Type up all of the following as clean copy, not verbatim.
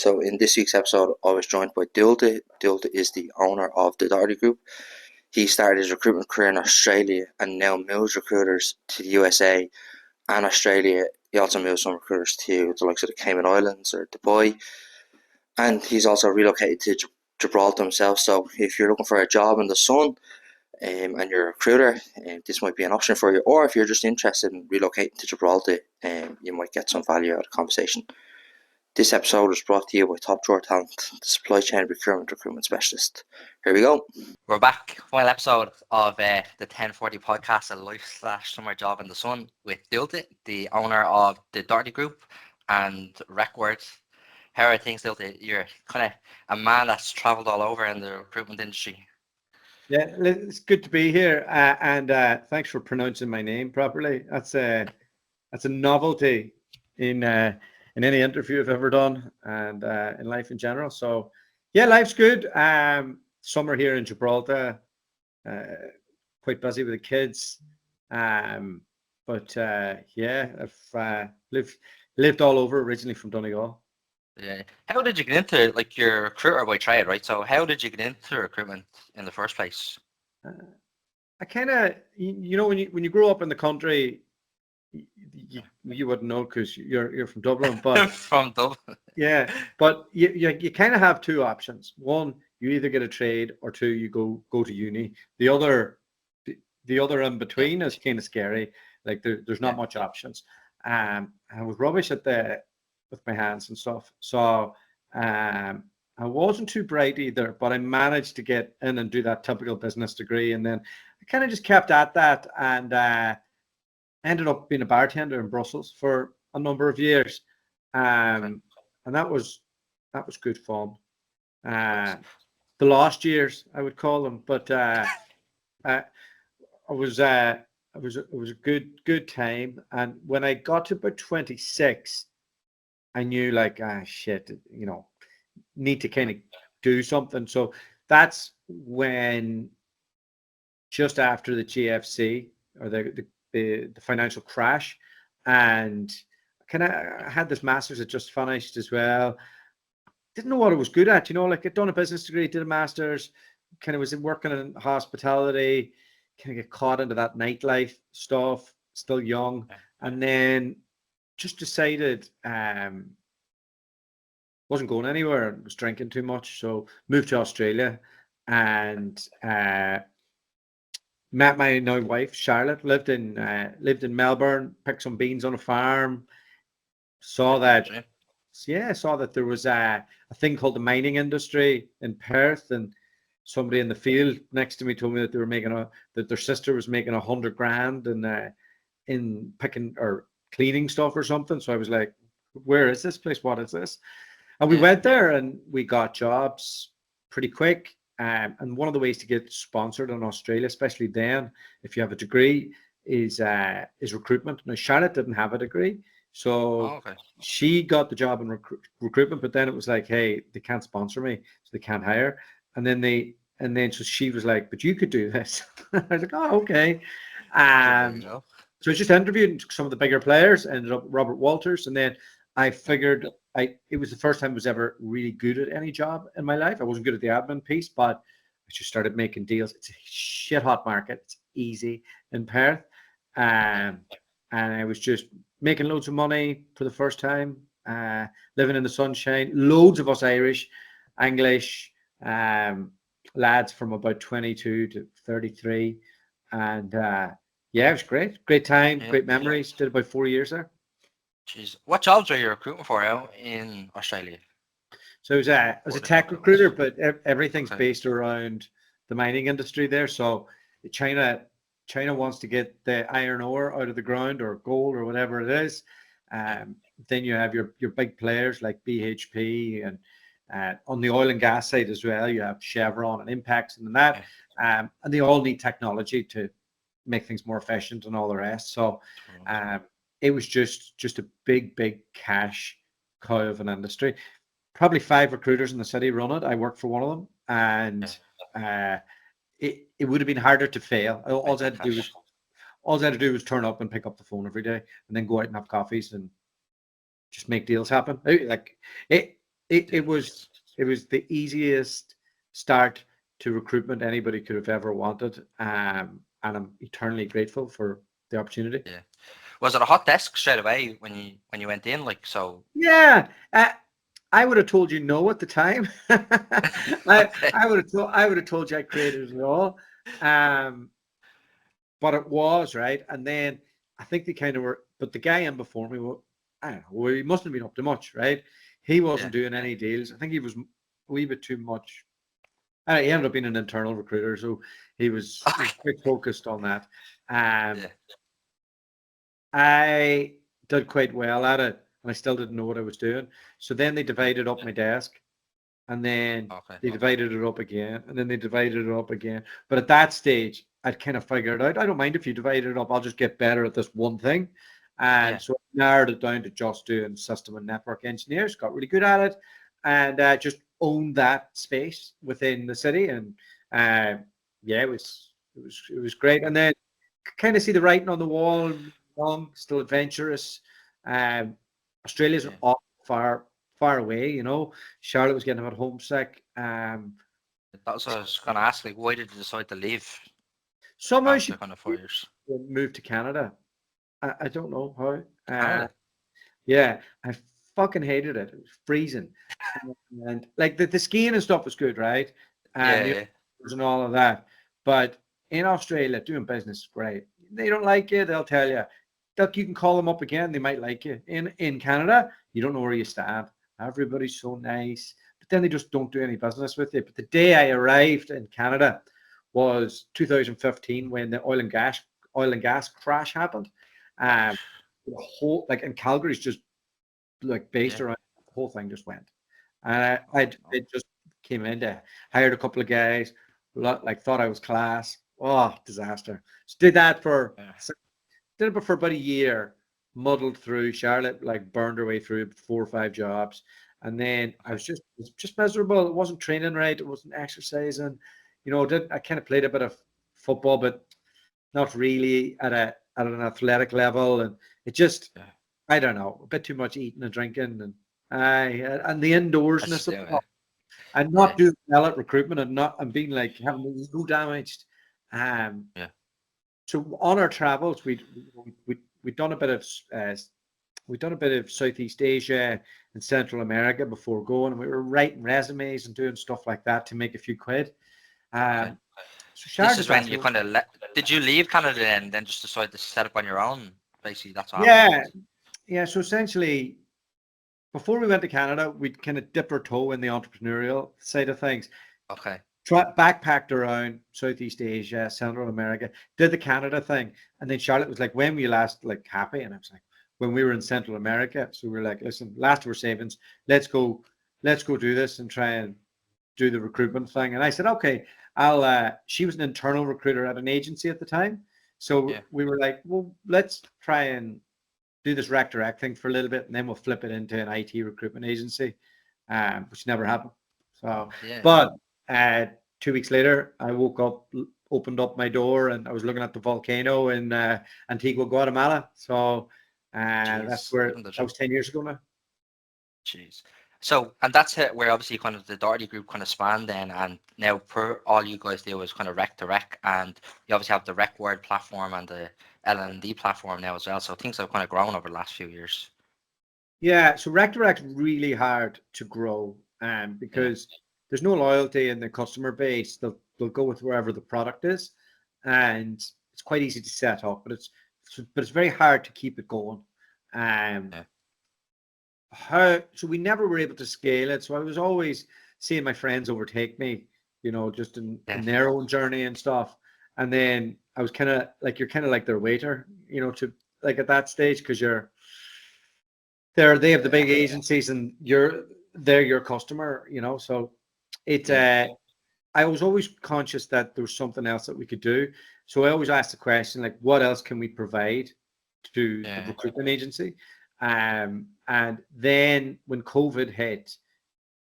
So in this week's episode, I was joined by Dualta. Dualta is the owner of the Doherty Group. He started his recruitment career in Australia and now moves recruiters to the USA and Australia. He also moves some recruiters to the likes of the Cayman Islands or Dubai. And he's also relocated to Gibraltar himself. So if you're looking for a job in the sun, and you're a recruiter, this might be an option for you. Or if you're just interested in relocating to Gibraltar, you might get some value out of the conversation. This episode was brought to you by Top Drawer Talent, the supply chain recruitment specialist. Here we go. We're back. Final episode of the 1040 podcast, a life/summer job in the sun with Dualta, the owner of the Doherty Group and Recruitment. How are things, Dualta? You're kind of a man that's travelled all over in the recruitment industry. Yeah, it's good to be here, and thanks for pronouncing my name properly. That's a novelty in any interview I've ever done, and in life in general. So, yeah, life's good. Summer here in Gibraltar, quite busy with the kids, but yeah, I've lived all over. Originally from Donegal. Yeah. How did you get into your recruiter by trade, right? So how did you get into recruitment in the first place? I kind of, when you grow up in the country, you wouldn't know because you're from Dublin, but from Dublin. Yeah, but you kind of have two options. One, you either get a trade, or two, you go to uni. The other in between is kind of scary. Like there's not much options. I was rubbish with my hands and stuff. So I wasn't too bright either, but I managed to get in and do that typical business degree, and then I kind of just kept at that, and ended up being a bartender in Brussels for a number of years. And that was good fun. The lost years, I would call them, but it was a good time. And when I got to about 26, I knew shit, need to kind of do something. So that's when, just after the GFC or the financial crash, and kind of had this master's that just finished as well. Didn't know what I was good at, I'd done a business degree, did a master's, kind of was working in hospitality, kind of get caught into that nightlife stuff, still young, and then just decided wasn't going anywhere, was drinking too much, so moved to Australia, and met my now wife Charlotte. Lived in Melbourne, picked some beans on a farm. Saw that there was a thing called the mining industry in Perth, and somebody in the field next to me told me that they were that their sister was making $100,000 in picking or cleaning stuff or something. So I was like, where is this place? What is this? And we went there and we got jobs pretty quick. And one of the ways to get sponsored in Australia, especially then, if you have a degree, is recruitment. Now, Charlotte didn't have a degree, so she got the job in recruitment. But then it was like, hey, they can't sponsor me, so they can't hire. And then so she was like, but you could do this. I was like, oh, okay. So I just interviewed some of the bigger players. Ended up Robert Walters, and then I figured it was the first time I was ever really good at any job in my life. I wasn't good at the admin piece, but I just started making deals. It's a shit hot market. It's easy in Perth. And I was just making loads of money for the first time, living in the sunshine. Loads of us Irish, English, lads from about 22 to 33. And yeah, it was great. Great time, great memories. Did about 4 years there. Jeez, what jobs are you recruiting for out in Australia? So I was a tech recruiter, but everything's based around the mining industry there. So China wants to get the iron ore out of the ground, or gold, or whatever it is. Then you have your big players like BHP, and on the oil and gas side as well, you have Chevron and Impex and that. And they all need technology to make things more efficient and all the rest. So it was just a big cash cow of an industry. Probably 5 recruiters in the city run it. I worked for one of them, and it would have been harder to fail. All I had to do was turn up and pick up the phone every day, and then go out and have coffees and just make deals happen. it was the easiest start to recruitment anybody could have ever wanted. And I'm eternally grateful for the opportunity. Yeah. Was it a hot desk straight away when you went in? Like so. Yeah. I would have told you no at the time. Okay. I would have told you I created it all. But it was right. And then I think they kind of were, but the guy in before me, I don't know, well, he mustn't have been up to much, right? He wasn't doing any deals. I think he was a wee bit too much. He ended up being an internal recruiter, so he was quite focused on that. Yeah. I did quite well at it, and I still didn't know what I was doing. So then they divided up my desk, and then they divided it up again, and then they divided it up again. But at that stage, I'd kind of figured out, I don't mind if you divide it up, I'll just get better at this one thing. And so I narrowed it down to just doing system and network engineers, got really good at it, and just owned that space within the city. And yeah, it was great. And then kind of see the writing on the wall, young, still adventurous. Australia's off far away, you know. Charlotte was getting a bit homesick. That was what I was going to ask. Like, why did you decide to leave Somehow after she kind of 4 years? moved to Canada. I don't know how. Canada? Yeah, I fucking hated it. It was freezing, and like the skiing and stuff was good, right? And Yeah. and all of that. But in Australia, doing business is great. They don't like you, they'll tell you. Look, you can call them up again. They might like you. In Canada, you don't know where you stand. Everybody's so nice, but then they just don't do any business with you. But the day I arrived in Canada was 2015 when the oil and gas crash happened. The whole like in Calgary's just like based around the whole thing just went. And it just came in there, hired a couple of guys, like thought I was class. Oh, disaster. So did that for about a year, muddled through. Charlotte like burned her way through 4 or 5 jobs. And then I was just miserable. It wasn't training right, it wasn't exercising. You know, I kind of played a bit of football, but not really at an athletic level. And it just I don't know, a bit too much eating and drinking and the indoorsness of it. And not doing well at recruitment and being like having the ego damaged. So on our travels, we'd done a bit of Southeast Asia and Central America before going, and we were writing resumes and doing stuff like that to make a few quid. So this is when you kind of did you leave Canada and then just decide to set up on your own? Basically, that's what happened. Yeah. So essentially, before we went to Canada, we'd kind of dip our toe in the entrepreneurial side of things. Backpacked around Southeast Asia, Central America, did the Canada thing, and then Charlotte was like, "When were you last like happy?" And I was like, "When we were in Central America." So we were like, "Listen, last of our savings, let's go do this and try and do the recruitment thing." And I said, "Okay, I'll." She was an internal recruiter at an agency at the time, so we were like, "Well, let's try and do this rec direct thing for a little bit, and then we'll flip it into an IT recruitment agency," which never happened. So, but 2 weeks later, I woke up, opened up my door, and I was looking at the volcano in Antigua, Guatemala. So that's where that was 10 years ago now. Jeez. So, and that's it, where obviously kind of the Doherty Group kind of spanned then, and now per all you guys do is kind of rec to rec, and you obviously have the rec word platform and the L&D platform now as well. So things have kind of grown over the last few years. Yeah, so rec to rec's really hard to grow, because there's no loyalty in the customer base. They'll go with wherever the product is, and it's quite easy to set up, but it's very hard to keep it going. So we never were able to scale it. So I was always seeing my friends overtake me, you know, just in their own journey and stuff. And then I was kind of like, you're kind of like their waiter, you know, to like at that stage, because they have the big agencies and they're your customer, you know. So I was always conscious that there was something else that we could do. So I always asked the question, like, what else can we provide to the recruitment agency? And then when COVID hit,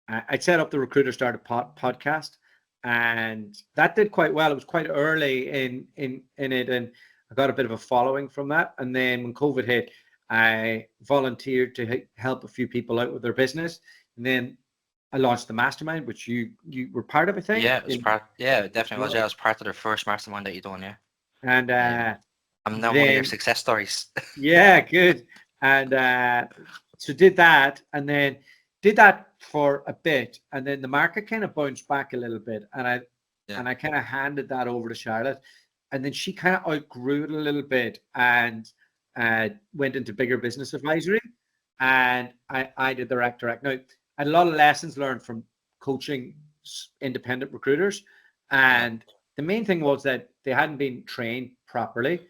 I set up the Recruiter Started podcast, and that did quite well. It was quite early in it, and I got a bit of a following from that. And then when COVID hit, I volunteered to help a few people out with their business, and then I launched the mastermind, which you were part of, I think. Yeah, it was part. Yeah, it definitely was. Yeah. Yeah, it was part of the first mastermind that you done. Yeah, And I'm now one of your then success stories. yeah, good. And so did that, and then did that for a bit, and then the market kind of bounced back a little bit, and I kind of handed that over to Charlotte, and then she kind of outgrew it a little bit and went into bigger business advisory, and I did the direct. Now, I had a lot of lessons learned from coaching independent recruiters, and the main thing was that they hadn't been trained properly,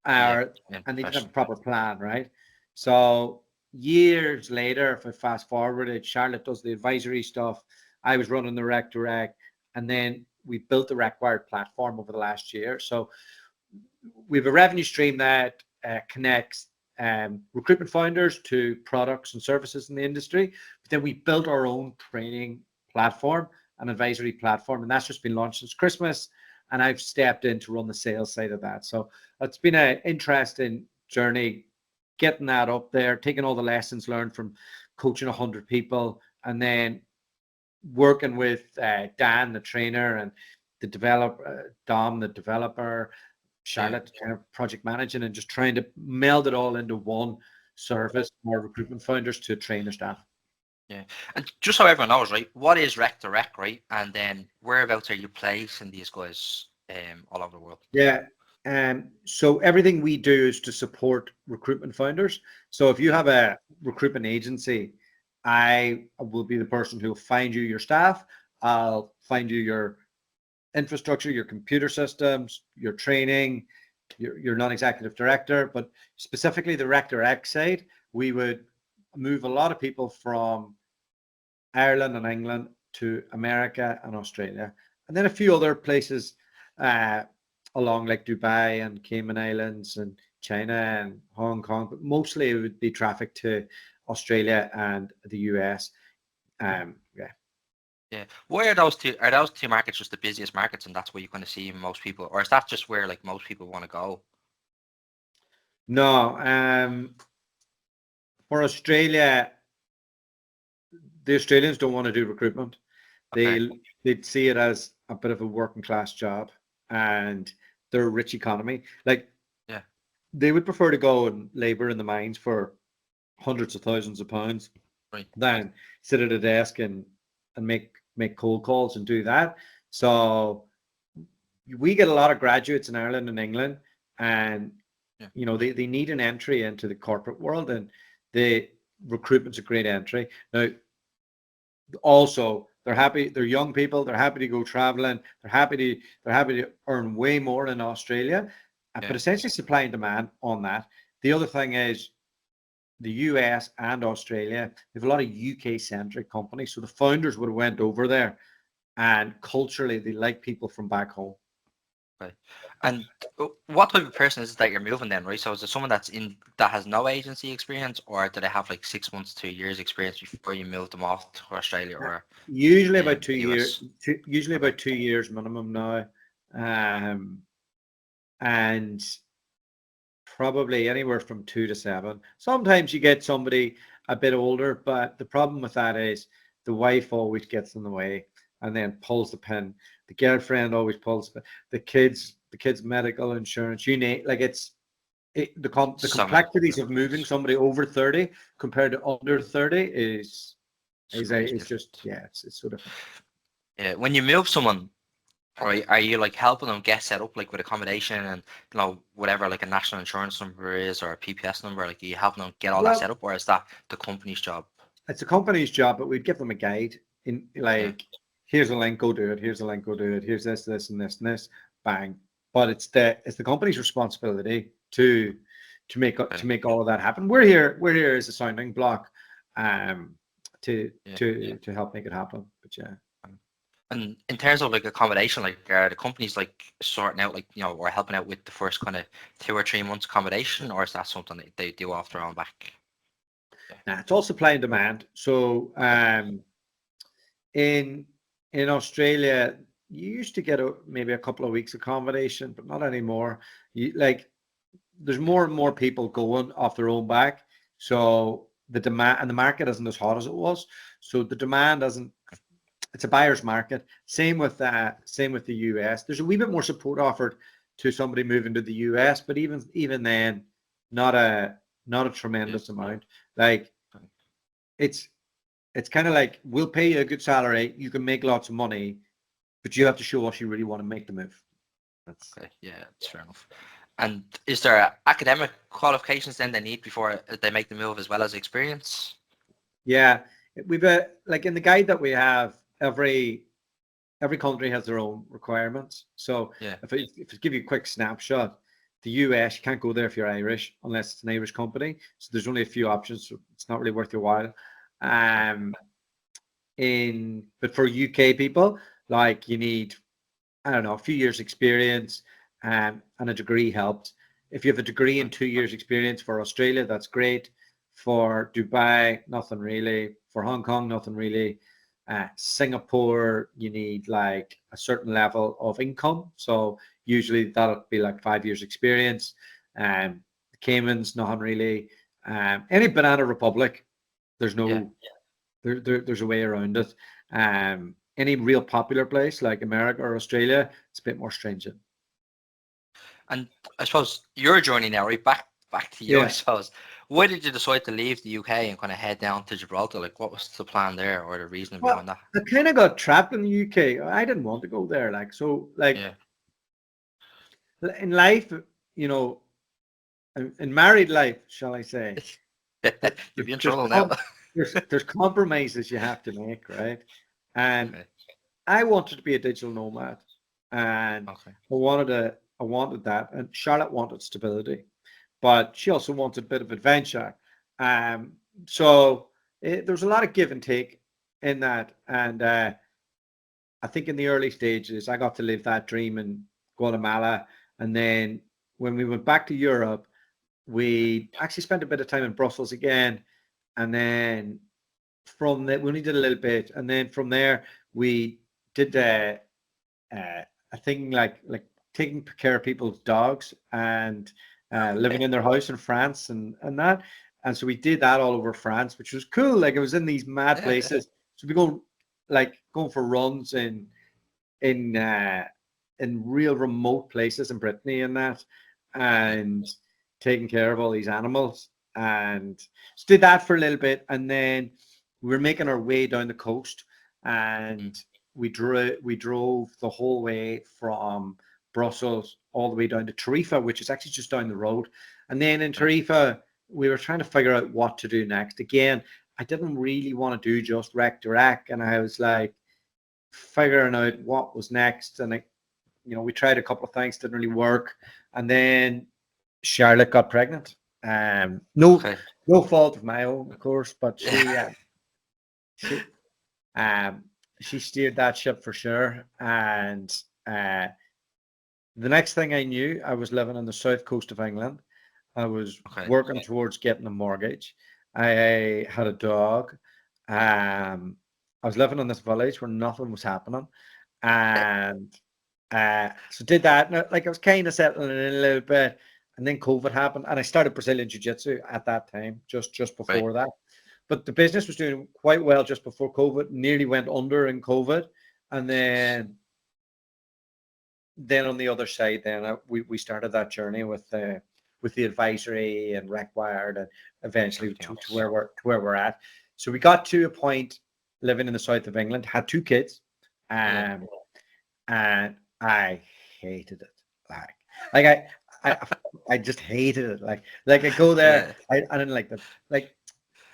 and they didn't have a proper plan, right? So years later, if I fast forwarded, Charlotte does the advisory stuff. I was running the direct, and then we built the Required platform over the last year. So we have a revenue stream that connects recruitment founders to products and services in the industry. But then we built our own training platform, an advisory platform, and that's just been launched since Christmas. And I've stepped in to run the sales side of that. So it's been an interesting journey, getting that up there, taking all the lessons learned from coaching 100 people, and then working with Dan, the trainer, and the developer, Dom, the developer, Charlotte, kind of project managing, and just trying to meld it all into one service for recruitment founders to train their staff. Yeah, and just so everyone knows, right, what is Rec to Rec, right? And then whereabouts are you placing these guys all over the world? Yeah. So everything we do is to support recruitment founders. So if you have a recruitment agency, I will be the person who will find you your staff. I'll find you your infrastructure, your computer systems, your training, your non-executive director. But specifically the Rec Direct side, we would move a lot of people from Ireland and England to America and Australia, and then a few other places along like Dubai and Cayman Islands and China and Hong Kong, but mostly it would be traffic to Australia and the US. Yeah. Where are those two markets just the busiest markets, and that's where you're going to see most people, or is that just where like most people want to go? No, for Australia, the Australians don't want to do recruitment. Okay. They'd see it as a bit of a working class job, and they're a rich economy. Like, yeah, they would prefer to go and labor in the mines for hundreds of thousands of pounds, right, than sit at a desk and make cold calls and do that. So we get a lot of graduates in Ireland and England, and you know, they need an entry into the corporate world, and the recruitment's a great entry. Now, also they're young people, they're happy to go traveling, they're happy to earn way more in Australia, but essentially supply and demand on that. The other thing is the US and Australia, they have a lot of UK centric companies, so the founders would have went over there, and culturally they like people from back home. right. And what type of person is it that you're moving then, right? So is it someone that has no agency experience, or do they have like 6 months to a year's experience before you move them off to Australia? Or usually about 2 years, about 2 years minimum now, and probably anywhere from 2 to 7. Sometimes you get somebody a bit older, but the problem with that is the wife always gets in the way and then pulls the pin. The girlfriend always pulls the kids medical insurance. You name, like, the complexities of moving somebody over 30 compared to under 30 is just, it's so different. Yeah, when you move someone, right, are you like helping them get set up like with accommodation and, you know, whatever like a national insurance number is or a PPS number? Like, are you helping them get all that set up, or is that the company's job? It's a company's job, but we'd give them a guide in, like, here's a link, go do it. Here's a link, go do it. Here's this, and this, and this, bang. But it's the company's responsibility to make all of that happen. We're here as a sounding block, to help make it happen. But yeah. And in terms of like accommodation, like are the companies like sorting out, like, you know, or helping out with the first kind of 2 or 3 months accommodation, or is that something that they do off their own back? Nah, it's all supply and demand. So in Australia, you used to get maybe a couple of weeks accommodation, but not anymore. There's more and more people going off their own back. So the demand and the market isn't as hot as it was. So the demand isn't it's a buyer's market. Same with the US. There's a wee bit more support offered to somebody moving to the US, but even then, not a tremendous amount. Like it's kind of like, we'll pay you a good salary, you can make lots of money, but you have to show us you really want to make the move. That's okay. Yeah, that's fair enough. And is there academic qualifications then they need before they make the move as well as experience? yeah. We've like in the guide that we have, every country has their own requirements. So Yeah. if I give you a quick snapshot, the US, you can't go there if you're Irish unless it's an Irish company. So there's only a few options. So it's not really worth your while. But for UK people, like you need, I don't know, a few years experience, and a degree helps. If you have a degree and 2 years experience for Australia, that's great. For Dubai, nothing really. For Hong Kong, nothing really. Singapore, you need like a certain level of income. So usually that'll be like 5 years experience. The Caymans, nothing really. Any Banana Republic, there's no, there's a way around it. Any real popular place like America or Australia, it's a bit more stringent. And I suppose your journey now, right? Back to you, I suppose. Why did you decide to leave the UK and kind of head down to Gibraltar? Like, what was the plan there, or the reasoning behind that? I kind of got trapped in the UK. I didn't want to go there. Like, so, like, in life, you know, in married life, shall I say, You'd be in trouble now. there's compromises you have to make, right? And I wanted to be a digital nomad, and I wanted that, and Charlotte wanted stability, but she also wanted a bit of adventure. So there's a lot of give and take in that, and I think in the early stages, I got to live that dream in Guatemala, and then when we went back to Europe, we actually spent a bit of time in Brussels again, and then from that we only did a little bit, and then from there we did a thing like taking care of people's dogs and living in their house in France and that, and so we did that all over France, which was cool. Like, it was in these mad places. So we going for runs in real remote places in Brittany and that, and taking care of all these animals, and so did that for a little bit, and then we were making our way down the coast, and we drove the whole way from Brussels all the way down to Tarifa, which is actually just down the road. And then in Tarifa, we were trying to figure out what to do next. Again, I didn't really want to do just rec to rec, and I was like figuring out what was next. And we tried a couple of things, didn't really work. And then Charlotte got pregnant. No fault of my own, of course, but she steered that ship for sure. And the next thing I knew, I was living on the south coast of England. I was working towards getting a mortgage. I had a dog. I was living in this village where nothing was happening, and so did that. And I was kind of settling in a little bit, and then COVID happened, and I started Brazilian Jiu-Jitsu at that time, just before that. But the business was doing quite well just before COVID. Nearly went under in COVID, and then on the other side, then we started that journey with the advisory and RecWired, and eventually to where we're at. So we got to a point living in the south of England, had 2 kids, and I hated it. I just hated it. Like I go there, I didn't like the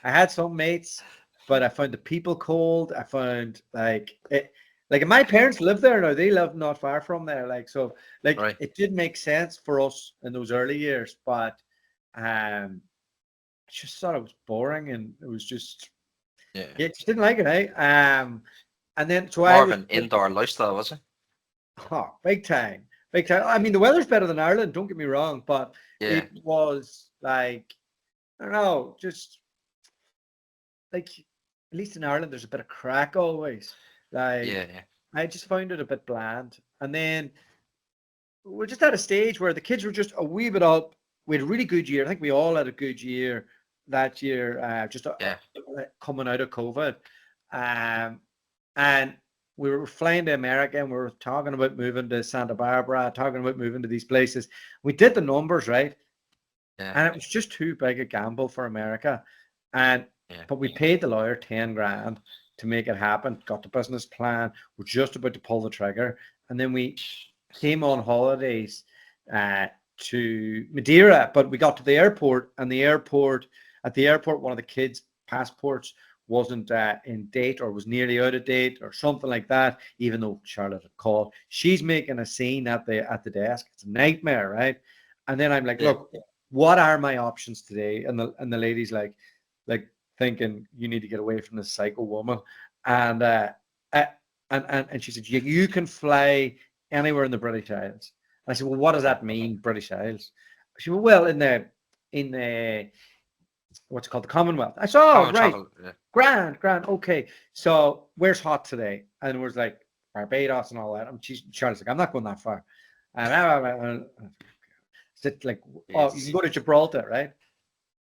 I had some mates, but I found the people cold. I found my parents live there now. They live not far from there. It did make sense for us in those early years, but I just thought it was boring, and it was just just didn't like it, and then so more of an indoor lifestyle, was it? Oh, big time. I mean, the weather's better than Ireland, don't get me wrong, but it was I don't know, just at least in Ireland, there's a bit of crack always. I just found it a bit bland. And then we're just at a stage where the kids were just a wee bit up. We had a really good year. I think we all had a good year that year, coming out of COVID. And we were flying to America and we were talking about moving to Santa Barbara, talking about moving to these places. We did the numbers, right? Yeah. And it was just too big a gamble for America. And Yeah. but we paid the lawyer 10 grand to make it happen, got the business plan, we're just about to pull the trigger. And then we came on holidays to Madeira, but we got to the airport, and at the airport, one of the kids' passports wasn't in date, or was nearly out of date, or something like that, even though Charlotte had called. She's making a scene at the desk. It's a nightmare, right? And then I'm like, look, what are my options today? And the lady's like thinking, you need to get away from this psycho woman. And and she said, you can fly anywhere in the British Isles. And I said, well, what does that mean, British Isles? She said, well, in the what's it called, the Commonwealth. I said, oh, right, Travel, yeah. grand, okay. So where's hot today? And it was like Barbados and all that. And Charlotte's like, I'm not going that far. And it's like, oh, you can go to Gibraltar, right?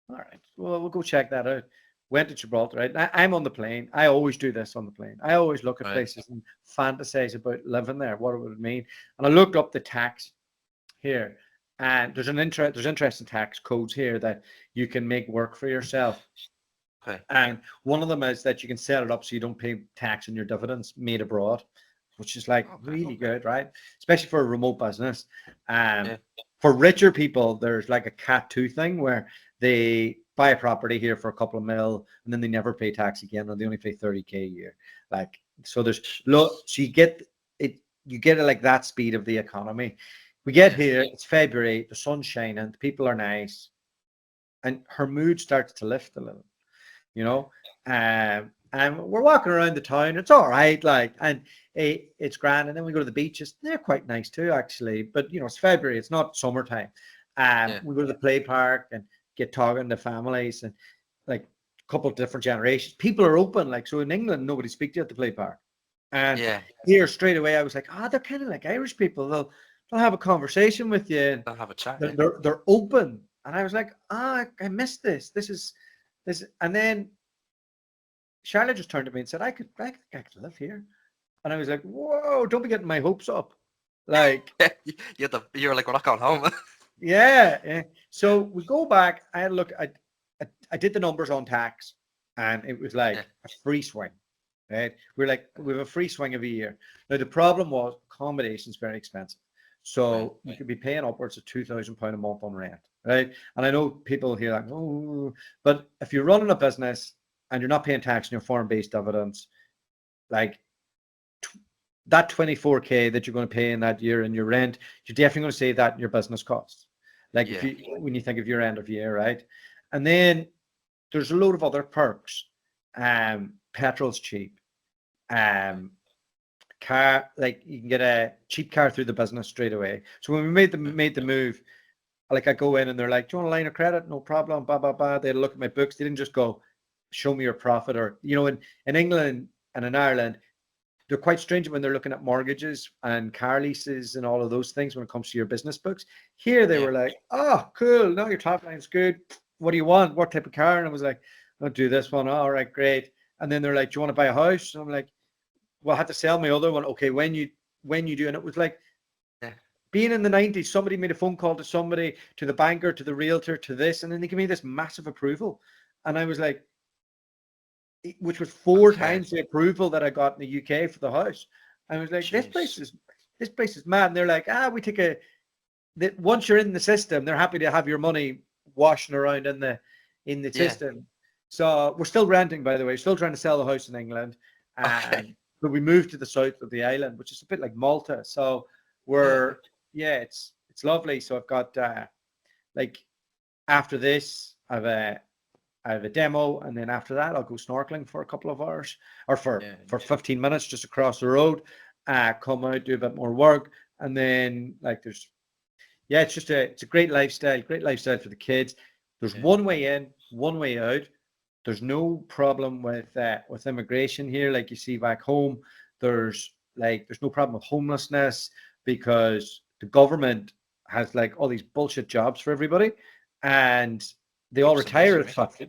All right, well, we'll go check that out. Went to Gibraltar, right? I'm on the plane. I always do this on the plane. I always look at places and fantasize about living there, what it would mean. And I looked up the tax here, and there's interesting tax codes here that you can make work for yourself. Okay. And one of them is that you can set it up so you don't pay tax on your dividends made abroad, which is like really good, right? Especially for a remote business. For richer people, there's like a Cat 2 thing where they buy a property here for a couple of mil and then they never pay tax again, or they only pay 30K a year. Like, so so you get it like that speed of the economy. We get here, it's February, the sun's shining, the people are nice, and her mood starts to lift a little, you know. And we're walking around the town, it's all right, like, and it's grand. And then we go to the beaches, they're quite nice too, actually, but you know, it's February, it's not summertime. We go to the play park and get talking to families, and like a couple of different generations. People are open, like, so in England nobody speaks to you at the play park, and here straight away I was like, they're kind of like Irish people. They'll have a conversation with you, and they'll have a chat. They're open. And I was like, I missed this. This is. And then Charlotte just turned to me and said, I could live here. And I was like, whoa, don't be getting my hopes up. Like, you're like, we're not going home. Yeah. So we go back. I had a look. I did the numbers on tax, and it was like a free swing. Right? We're like, we have a free swing of a year. Now the problem was accommodation is very expensive, so you could be paying upwards of £2,000 a month on rent. Right? And I know people here like, oh, but if you're running a business and you're not paying tax on your foreign-based dividends, like that 24K that you're going to pay in that year in your rent, you're definitely going to save that in your business costs. Like when you think of your end of year, right? And then there's a load of other perks. Petrol's cheap. Car, like you can get a cheap car through the business straight away. So when we made the move, like I go in and they're like, do you want a line of credit? No problem. Blah, blah, blah. They look at my books. They didn't just go, show me your profit. Or, you know, in England and in Ireland, they're quite stringent when they're looking at mortgages and car leases and all of those things when it comes to your business books. Here they were like, oh, cool. No, your top line's good. What do you want? What type of car? And I was like, I'll do this one. All right, great. And then they're like, do you want to buy a house? And I'm like, well, I had to sell my other one. Okay, when you do. And it was like being in the 90s, somebody made a phone call to somebody, to the banker, to the realtor, to this, and then they give me this massive approval. And I was like, which was 4 times the approval that I got in the UK for the house. I was like, this place is mad. And they're like, we take once you're in the system, they're happy to have your money washing around in the system. So we're still renting, by the way, still trying to sell the house in England. But we moved to the south of the island, which is a bit like Malta. So it's lovely. So I've got like after this, I have a demo, and then after that I'll go snorkeling for a couple of hours, or for 15 minutes just across the road, come out, do a bit more work, and then like it's a great lifestyle for the kids. There's one way in, one way out. There's no problem with immigration here like you see back home. There's no problem with homelessness because the government has like all these bullshit jobs for everybody, and they all retire at 50.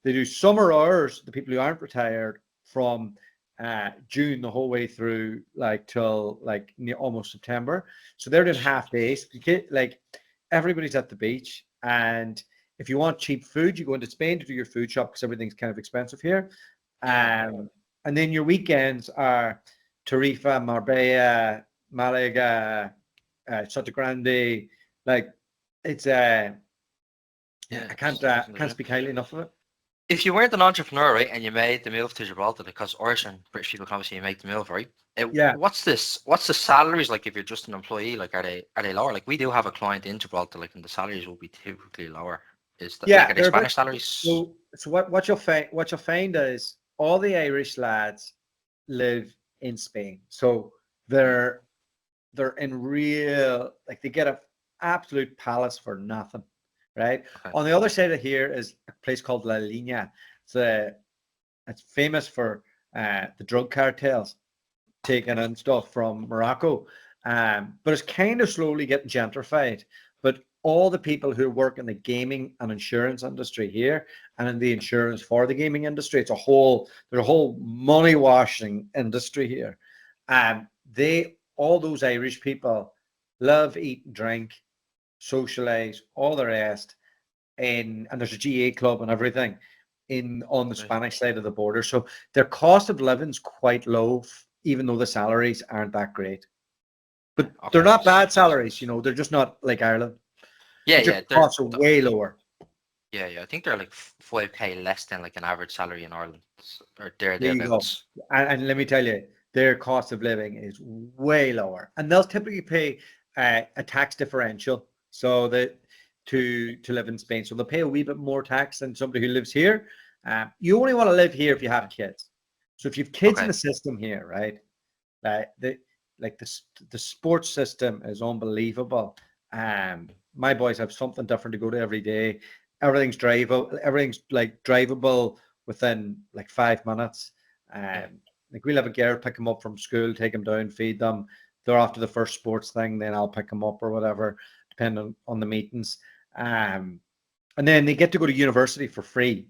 They do summer hours, the people who aren't retired, from June the whole way through, like till like almost September. So they're doing half days. Like everybody's at the beach, and if you want cheap food, you go into Spain to do your food shop because everything's kind of expensive here. And then your weekends are Tarifa, Marbella, Malaga, Sota Grande. Like it's I can't speak highly enough of it. If you weren't an entrepreneur, right, and you made the move to Gibraltar, because Irish and British people can obviously make the move, right? Yeah. What's the salaries like if you're just an employee? Like, are they lower? Like, we do have a client in Gibraltar, like, and the salaries will be typically lower. Is that like, are they Spanish salaries? So what you'll find is all the Irish lads live in Spain, so they're in real, like, they get an absolute palace for nothing, right? Okay. On the other side of here is a place called La Línea. It's famous for the drug cartels taking in stuff from Morocco, but it's kind of slowly getting gentrified. But all the people who work in the gaming and insurance industry here, and in the insurance for the gaming industry, there's a whole money washing industry here. All those Irish people love, eat, and drink, socialize, all the rest, and there's a GA club and everything on the Spanish side of the border. So their cost of living's quite low, even though the salaries aren't that great. But they're not bad salaries, they're just not like Ireland. Yeah, their costs are way lower. Yeah, I think they're like 5K less than like an average salary in Ireland, or there you go. And let me tell you, their cost of living is way lower, and they'll typically pay a tax differential so that to live in Spain. So they'll pay a wee bit more tax than somebody who lives here. You only want to live here if you have kids. So if you have kids in the system here, right? The sports system is unbelievable. My boys have something different to go to every day. Everything's drivable. Everything's like drivable within like 5 minutes. Like, we'll have a girl pick them up from school, take them down, feed them. They're after the first sports thing, then I'll pick them up or whatever, depending on the meetings. And then they get to go to university for free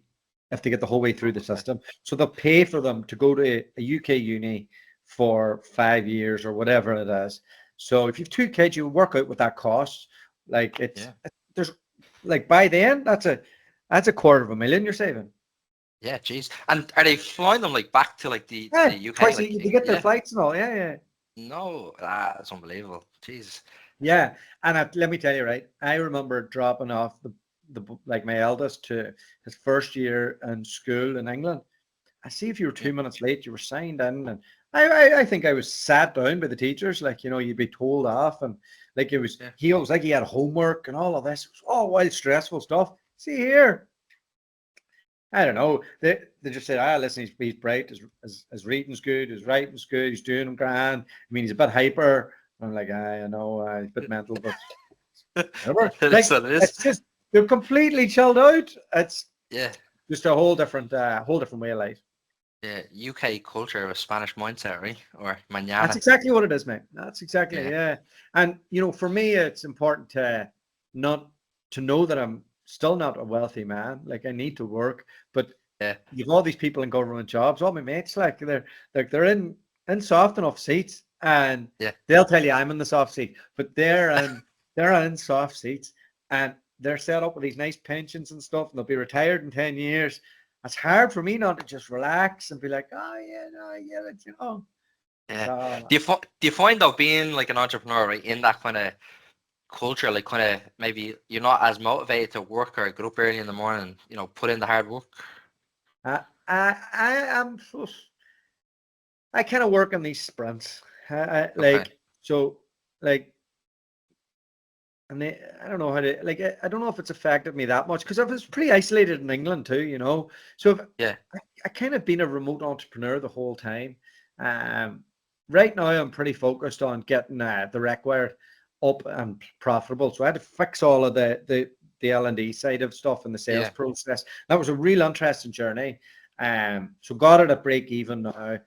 if they get the whole way through the system. So they'll pay for them to go to a UK uni for 5 years or whatever it is. So if you have 2 kids, you work out with that cost. Like, there's like, by then that's a $250,000 you're saving. Yeah, geez. And are they flying them like back to like the UK? Twice like, they get their flights and all. Yeah. No, that's unbelievable. Jesus. Yeah, and let me tell you, right? I remember dropping off the like my eldest to his first year in school in England. I see if you were 2 minutes late, you were signed in, and I think I was sat down by the teachers, like, you'd be told off, and like, it was he was like he had homework and all of this. It was all wild stressful stuff. See here. I don't know. They just said, listen, he's bright. His reading's good. His writing's good. He's doing grand. I mean, he's a bit hyper. I'm like, I know, he's a bit mental, but whatever. Like, it's just, they're completely chilled out. It's just a whole different way of life. Yeah, UK culture with Spanish mindset, right? Or mañana. That's exactly what it is, mate. That's exactly it. And for me, it's important to know that I'm still not a wealthy man. Like, I need to work, but you've all these people in government jobs. All my mates, like, they're in soft enough seats, and they'll tell you I'm in the soft seat, but they're in soft seats, and they're set up with these nice pensions and stuff, and they'll be retired in 10 years. It's hard for me not to just relax and be like, oh yeah, no, I get it, Yeah. Do you find though, being like an entrepreneur, right, in that kind of culture, like, kind of maybe you're not as motivated to work or get up early in the morning, put in the hard work? I kind of work on these sprints, and I don't know how to, like, I don't know if it's affected me that much because I was pretty isolated in England too, So I kind of been a remote entrepreneur the whole time. Right now I'm pretty focused on getting the Recware up and profitable. So I had to fix all of the L&D side of stuff and the sales process. That was a real interesting journey. So got it at break even now.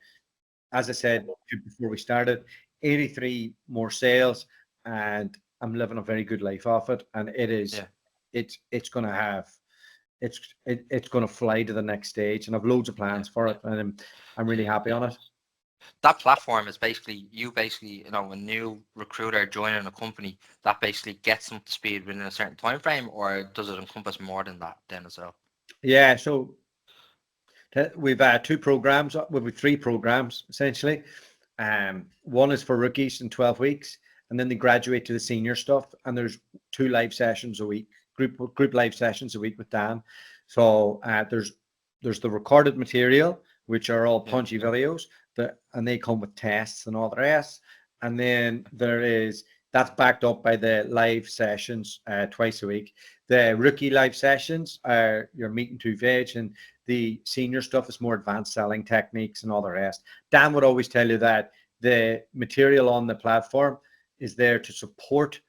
As I said before we started, 83 more sales, and I'm living a very good life off it, and it is it's going to fly to the next stage, and I've loads of plans for it, and I'm really happy on it. That platform is basically a new recruiter joining a company that basically gets them to speed within a certain time frame, or does it encompass more than that then as well? Yeah, so we've two programs. We've three programs essentially. One is for rookies in 12 weeks, and then they graduate to the senior stuff. And there's 2 live sessions a week, group live sessions a week with Dan. So there's the recorded material, which are all punchy videos, and they come with tests and all the rest. And then that's backed up by the live sessions twice a week. The rookie live sessions are your meat and 2 veg, and the senior stuff is more advanced selling techniques and all the rest. Dan would always tell you that the material on the platform is there to support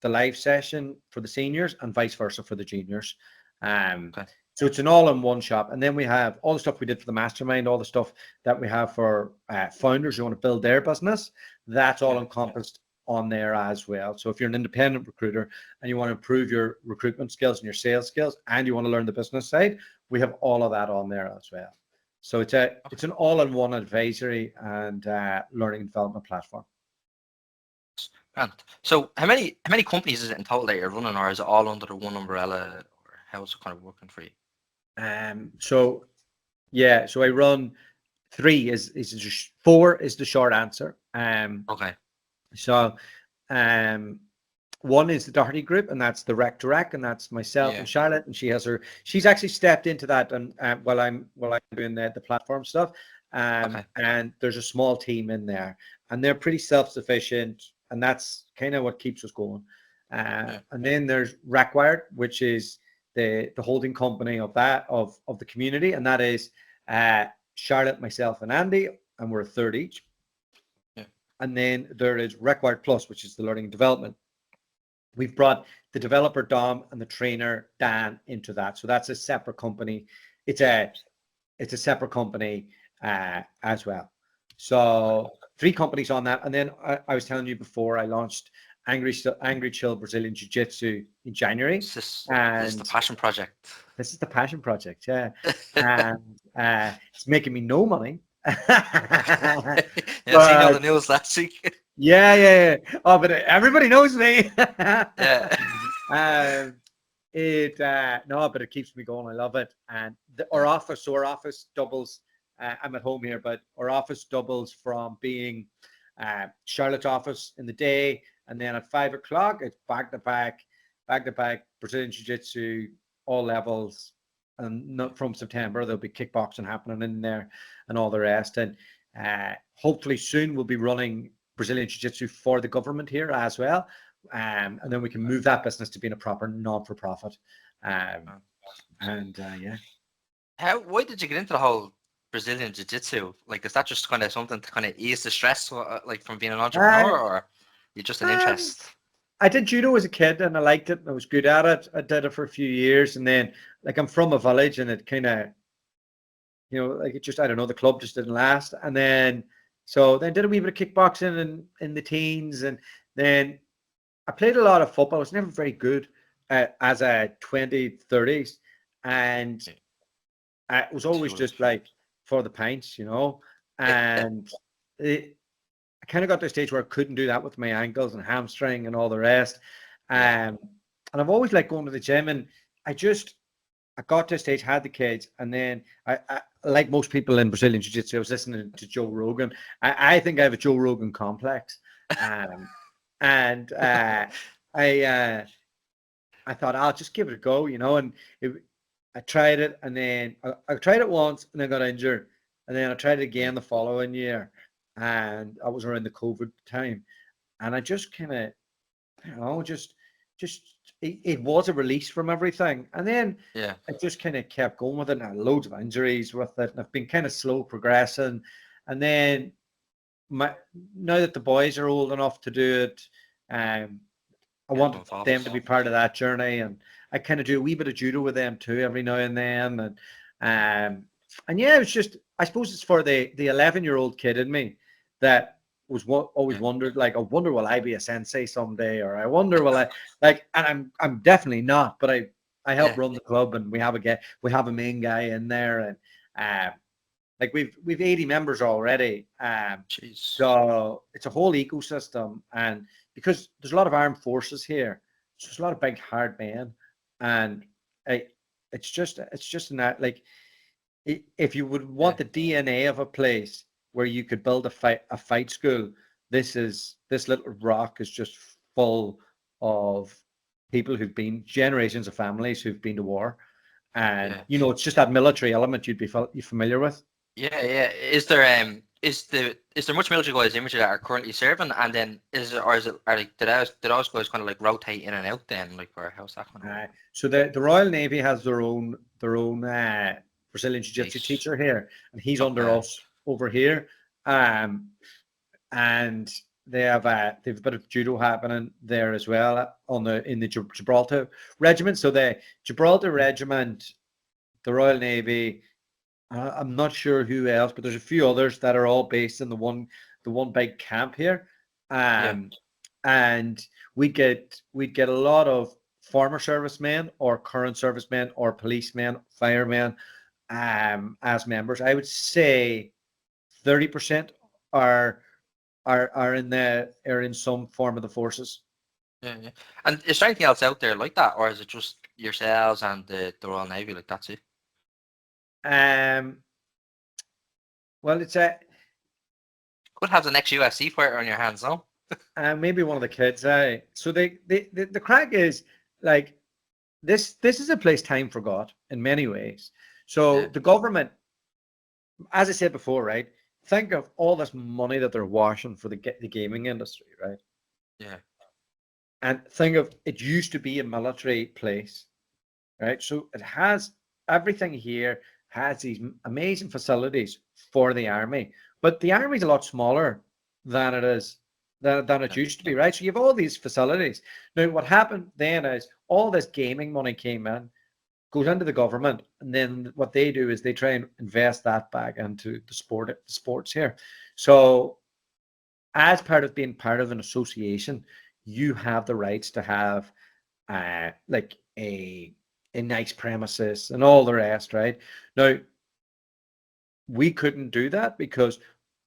the live session for the seniors and vice versa for the juniors. Okay. So it's an all-in-one shop. And then we have all the stuff we did for the mastermind, all the stuff that we have for founders who want to build their business. That's all encompassed on there as well. So if you're an independent recruiter and you want to improve your recruitment skills and your sales skills, and you want to learn the business side, we have all of that on there as well. So it's an all-in-one advisory and learning and development platform. So how many companies is it in total that you're running, or is it all under the one umbrella, or how is it kind of working for you? So I run 3 is 4 is the short answer. Okay. So 1 is the Doherty Group, and that's the rec to rec, and that's myself and Charlotte, and she's actually stepped into that, and while I'm doing the platform stuff, and there's a small team in there, and they're pretty self-sufficient, and that's kind of what keeps us going. And then there's Required, which is the holding company of the community, and that is Charlotte, myself, and Andy, and we're a third each. And then there is Required Plus, which is the learning and development. We've brought the developer Dom and the trainer Dan into that, so that's a separate company. It's a separate company as well. So 3 companies on that, and then I was telling you before, I launched Angry Chill Brazilian Jiu-Jitsu in January. This is the passion project. This is the passion project, yeah. And it's making me no money. I seen all the news last week. Yeah. Oh, but everybody knows me. Yeah. No, but it keeps me going. I love it. And our office doubles. I'm at home here, but our office doubles from being Charlotte's office in the day, and then at 5 o'clock it's back to back Brazilian Jiu-Jitsu, all levels. And not from September, there'll be kickboxing happening in there and all the rest. And hopefully soon we'll be running Brazilian Jiu-Jitsu for the government here as well. And then we can move that business to being a proper non-for-profit. Yeah. Why did you get into the whole Brazilian Jiu-Jitsu? Like, is that just kind of something to kind of ease the stress, like from being an entrepreneur, or you just an interest? I did judo as a kid and I liked it and I was good at it. I did it for a few years, and then like I'm from a village and it kind of, like it just, I don't know, the club just didn't last. And then did a wee bit of kickboxing in the teens, and then I played a lot of football. I was never very good as a 20s, 30s, and I was always just like for the pints, and I kind of got to a stage where I couldn't do that with my ankles and hamstring and all the rest. And I've always liked going to the gym, and I got to a stage, had the kids, and then I like most people in Brazilian Jiu-Jitsu, I was listening to Joe Rogan. I think I have a Joe Rogan complex. And I thought I'll just give it a go, and I tried it, and then I tried it once and I got injured, and then I tried it again the following year. And I was around the COVID time, and I just kind of, it was a release from everything. And then I just kind of kept going with it, and I had loads of injuries with it, and I've been kind of slow progressing. And then now that the boys are old enough to do it, I want them to be part of that journey, and I kind of do a wee bit of judo with them too every now and then. And yeah, it's just, I suppose it's for the 11-year-old kid in me that was always wondered, like, I wonder will I be a sensei someday, or I wonder will I, like, and I'm definitely not, but I help run the club, and we have a main guy in there, and Like we've 80 members already. Jeez. So it's a whole ecosystem, and because there's a lot of armed forces here, so there's a lot of big hard men, and it's just not like if you would want the DNA of a place where you could build a fight school, this little rock is just full of people who've been generations of families who've been to war, and it's just that military element you'd be familiar with. Yeah. Is there much military guys in that are currently serving, and then is it like did those guys kind of like rotate in and out then, like, or how's that going on? So the Royal Navy has their own Brazilian Jiu-Jitsu Nice. teacher here, and he's under us over here, and they have a bit of judo happening there as well in the Gibraltar regiment. So the Gibraltar regiment, the Royal Navy. I'm not sure who else, but there's a few others that are all based in the one big camp here, and we'd get a lot of former servicemen or current servicemen or policemen, firemen, as members. I would say 30% are in some form of the forces. Yeah. And is there anything else out there like that, or is it just yourselves and the Royal Navy? Like, that's it? Well, it's could have the next UFC fighter on your hands, no? Maybe one of the kids. So the crack is like this is a place time forgot in many ways. So the government, as I said before, right? Think of all this money that they're washing for the gaming industry, right? Yeah. And think of it used to be a military place, right? So it has everything here has these amazing facilities for the army, but the army's a lot smaller than it is than it used to be, right? So you have all these facilities. Now, what happened then is all this gaming money came in, goes into the government, and then what they do is they try and invest that back into the sports here. So, as part of being part of an association, you have the rights to have like a nice premises and all the rest, right? Now, we couldn't do that because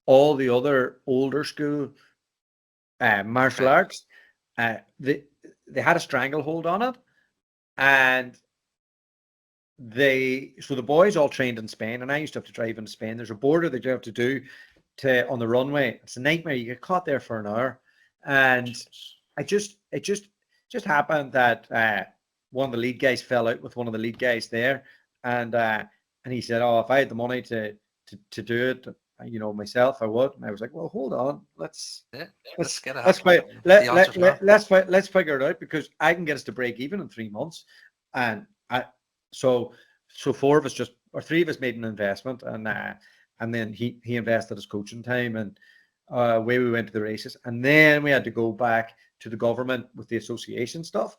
all the other older school martial arts, they had a stranglehold on it, and so the boys all trained in Spain, and I used to have to drive in Spain. There's a border that you have to do on the runway. It's a nightmare. You get caught there for an hour, and it just happened that one of the lead guys fell out with one of the lead guys there, and he said, "Oh, if I had the money to do it, myself, I would." And I was like, "Well, hold on, let's figure it out, because I can get us to break even in 3 months." And so four of us three of us made an investment, and then he invested his coaching time, and away we went to the races, and then we had to go back to the government with the association stuff.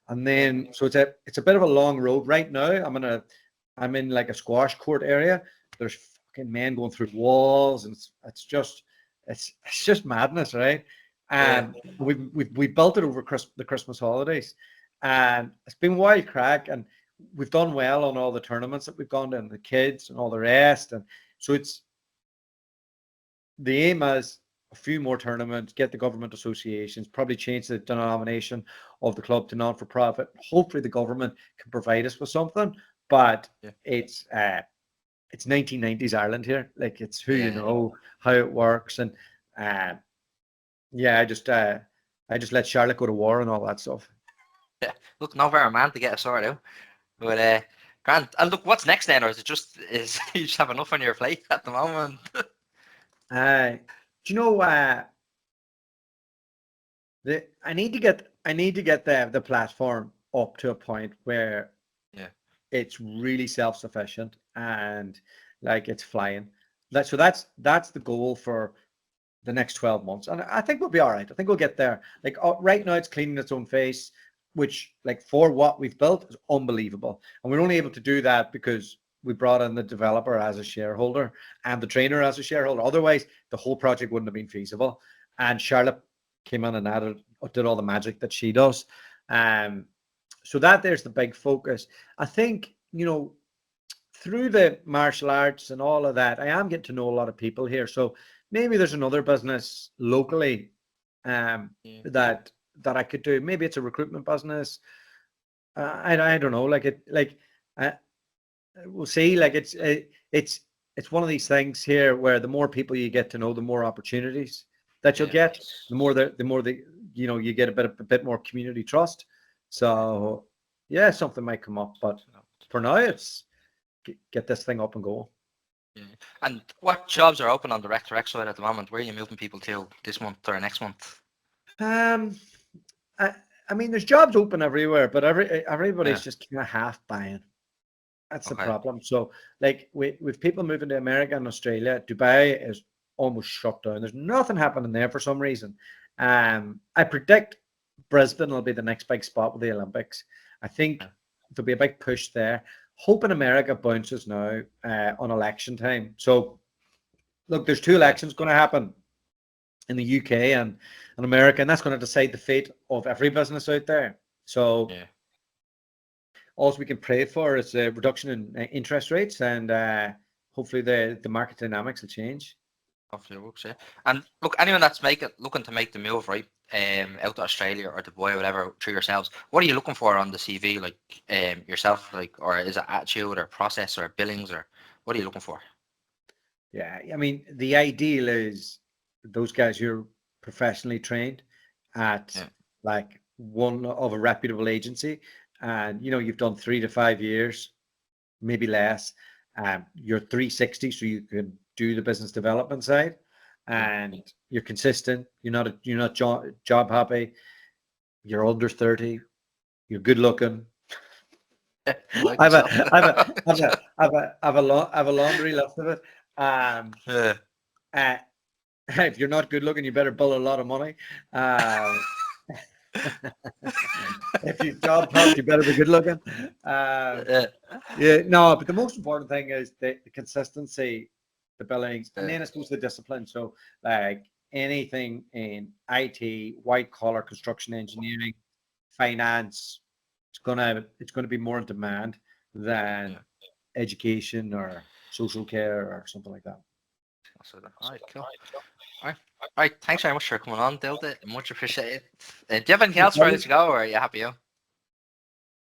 And then, so it's a bit of a long road right now. I'm in like a squash court area. There's fucking men going through walls, and it's just madness, right? And we built it over the Christmas holidays, and it's been wild crack, and we've done well on all the tournaments that we've gone to, and the kids and all the rest. And so it's the aim is a few more tournaments, get the government associations, probably change the denomination of the club to non-for-profit. Hopefully the government can provide us with something, but it's 1990s Ireland here. Like, it's who you know, how it works, and I just let Charlotte go to war and all that stuff. Yeah, look, no better man to get a sorted out. But Grant, and look, what's next then, or is you just have enough on your plate at the moment? Do you know I need to get the platform up to a point where it's really self-sufficient and like it's flying. So that's the goal for the next 12 months, and I think we'll be all right. I think we'll get there. Like, right now it's cleaning its own face, which, like, for what we've built is unbelievable, and we're only able to do that because we brought in the developer as a shareholder and the trainer as a shareholder. Otherwise, the whole project wouldn't have been feasible. And Charlotte came in and did all the magic that she does. So there's the big focus. I think, through the martial arts and all of that, I am getting to know a lot of people here. So maybe there's another business locally that I could do. Maybe it's a recruitment business. I don't know. We'll see. Like it's one of these things here where the more people you get to know, the more opportunities that you'll get. The more you get a bit more community trust. So yeah, something might come up, but for now, it's get this thing up and go. Yeah. And what jobs are open on the Rec to Rec side at the moment? Where are you moving people to this month or next month? I mean, there's jobs open everywhere, but everybody's just kind of half buying. That's the problem. So, like, with people moving to America and Australia, Dubai is almost shut down. There's nothing happening there for some reason. I predict Brisbane will be the next big spot with the Olympics. I think there'll be a big push there. Hoping America bounces now on election time. So, look, there's 2 elections going to happen in the UK and America, and that's going to decide the fate of every business out there. So, all we can pray for is a reduction in interest rates, and hopefully the market dynamics will change. Hopefully it works, yeah. And look, anyone that's looking to make the move, right, out to Australia or Dubai or whatever through yourselves, what are you looking for on the CV, like yourself, like, or is it attitude or process or billings, or what are you looking for? Yeah, I mean, the ideal is those guys who are professionally trained at like one of a reputable agency, and you've done 3 to 5 years, maybe less. You're 360, so you can do the business development side, and you're consistent. You're not job happy. You're under 30. You're good looking. I have a laundry list of it. If you're not good looking, you better bill a lot of money. If you job hunt, you better be good looking. No, but the most important thing is the consistency, the billings, and then it's supposed to the discipline. So, like anything in IT, white collar construction engineering, finance, it's gonna be more in demand than education or social care or something like that. All right, cool. All right, thanks very much for coming on, Doherty. Much appreciated. Do you have anything else for us to go, or are you happy?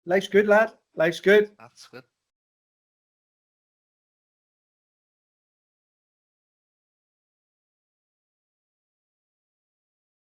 Life's good, lad. Life's good. That's good.